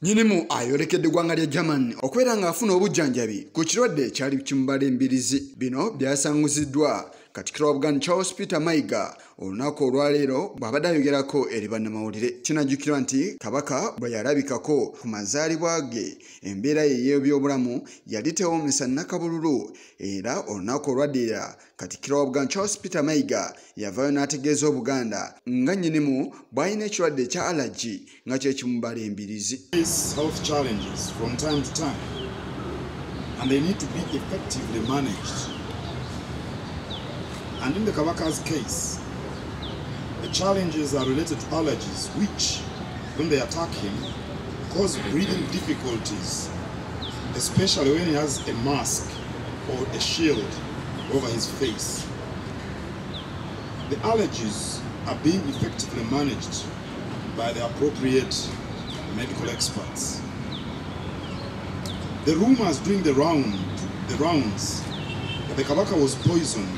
Nyinimu ayolekedde eggwanga lya Germany okubeera ng'afuna obujjanjabi ku kirwadde ekyali kimubala embirizi. Bino byasanguziddwa Katikkiro wa Buganda Charles Peter Mayiga olunaku olwaleero bw'abadde ayogerako eri bannamawulire. Kinajjukirwa nti Kabaka bwe yalabikako ku mazaalibwa ge embeera ye y'ebyobulamu yali tewoomesa nnakabululu, era olunaku olwaddirira Katikkiro wa Buganda Charles Peter Mayiga yavaayo n'ategeeza Obuganda nga nnyinimu bw'alina ekirwadde ekya allergy nga kye kimubala embirizi. Health challenges from time to time, and they need to be effectively managed. And in the Kabaka's case, the challenges are related to allergies, which, when they attack him, cause breathing difficulties, especially when he has a mask or a shield over his face. The allergies are being effectively managed by the appropriate medical experts. The rumors doing the rounds that the Kabaka was poisoned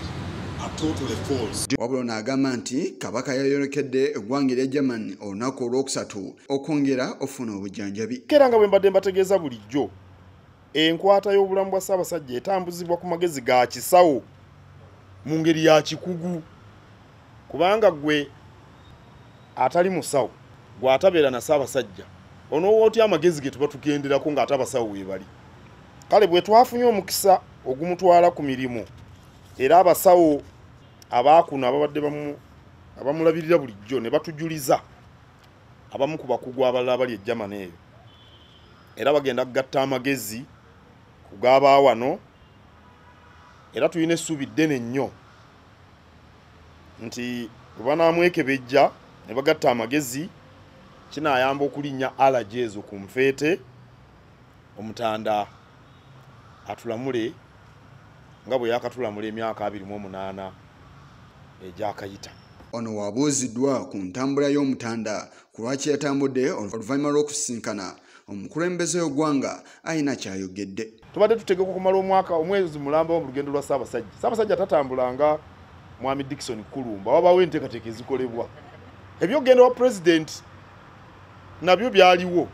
are totally false. Wabula n'agamba nti Kabaka yayolekedde eggwanga lya Germany olunaku olwokusatu okwongera ofuna obujjanjabi. Kera nga bwe mbadde mbategeeza bulijjo, enkwata y'obulamu bwa Ssaabasajja etambuzibwa ku magezi ga kisawo mu ngeri ya kikugu, kubanga gwe atali musawo gw'atabeera na Ssaabasajja onowootya amagezi ge tuba tugenderako ng'ate abasawo weebali. Kale bwe twafunye omukisa ogumutwala ku mirimu, era abasawo abaakuno ababadde abamulabirira bulijjo ne batujuliza abamu ku bakugu abalala abali e Germany eyo, era bagenda kugatta amagezi ku gaaba wano, era tulina essuubi ddene nnyo nti bwe banaamwekebejja ne bagatta amagezi kinaayamba okulinnya allergy ezo ku nfeete, Omutanda atulamule nga bwe yakatulamula emyaka 28 egyakayita. Ono wabuuziddwa ku ntambula y'Omutanda ku lwaki yatambudde oluvannyuma lw'okusisinkana omukulembeze w'eggwanga ayina ky'ayogedde. Tubadde tutegeka okumala omwezi mulamba mu lugendo lwa Ssaabasajja. Ssaabasajja tatambulanga Mwami Dickson Kulumba, wabaawo enteekateeka ezikolebwa. Ebyogenda wa President nabyo byaliwo,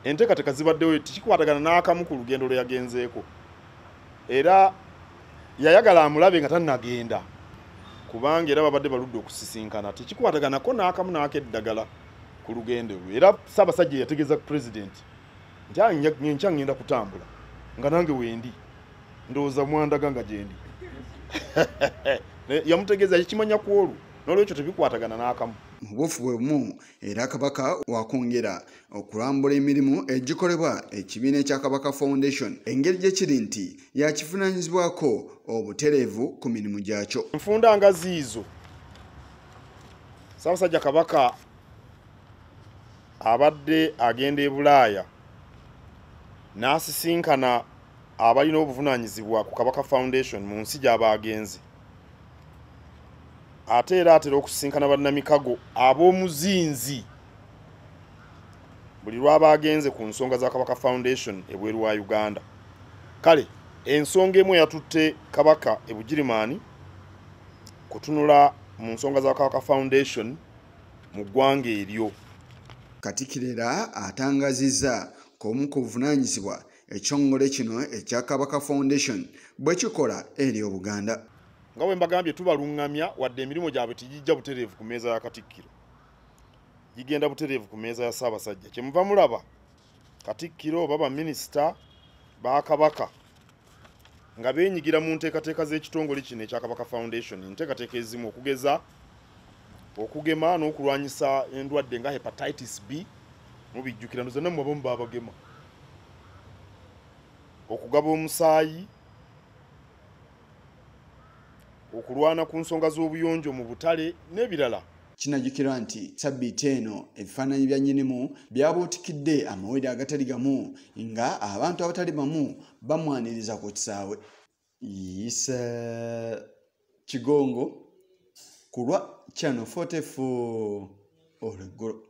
enteekateeka zibaddewo, tekikwatagana n'akamu ku lugendo lwe yagenzeeko, era yayagala amulabe nga tannagenda kubanga era babadde baludde okusisinkana, tekikwataganako n'akamu n'akeddagala ku lugendo lwe. Era Ssaabasajja yategeeza President nti nyenkya ngenda kutambula nga nange wendi, ndowooza mwandaga nga gyendi. Yamutegeeza yakimanya ku olwo, n'olwekyo tebikwatagana n'akamu. Mu bufu bwe bumu era Kabaka wakwongera okulambula emirimu egikolebwa ekibiina ekya Kabaka Foundation, engeri gye kiri nti yakivunaanyizibwako obutereevu ku mirimu gyakyo. Enfunda nga ziizo Ssaabasajja Kabaka abadde agenda e Bulaaya n'asisinkana abalina obuvunaanyizibwa ku Kabaka Foundation mu nsi gy'aba agenze, ate era atera okusisinkana bannamikago ab'omuzinzi buli lw'aba agenze ku nsonga za Kabaka Foundation ebweru wa Uganda. Kale ensonga emu yatutte Kabaka e Bugirimaani kutunula mu nsonga za Kabaka Foundation mu ggwanga eryo. Katikkiro era atangazizza k'omu ku buvunaanyizibwa ekitongole kino ekya Kabaka Foundation bwe kikola eri Obuganda. Nga bwe mbagambye tubalungamya wadde emirimu gyabwe tegijja butereevu ku mmeeza ya Katikkiro, gigenda butereevu ku mmeeza ya Ssaabasajja. Kyemuva mulaba Katikkiro oba baminisita ba Kabaka nga beenyigira mu nteekateeka z'ekitongole kino ekya Kabaka Foundation, enteekateeka ezimu okugeza okugema n'okulwanyisa endwadde nga hepatitis B, mubijjukira zonna mu abamu baabagema, okugaba omusaayi, okulwana ku nsonga z'obuyonjo mu butale n'ebirala. Kinajjukirwa nti ssabbiiti eno ebifaananyi bya nnyinimu byabuutikidde amawulire agatali gamu nga abantu abatali bamu bamwaniriza ku kisaawe. Issa Kigongo ku lwa Channel 44 olweggulo.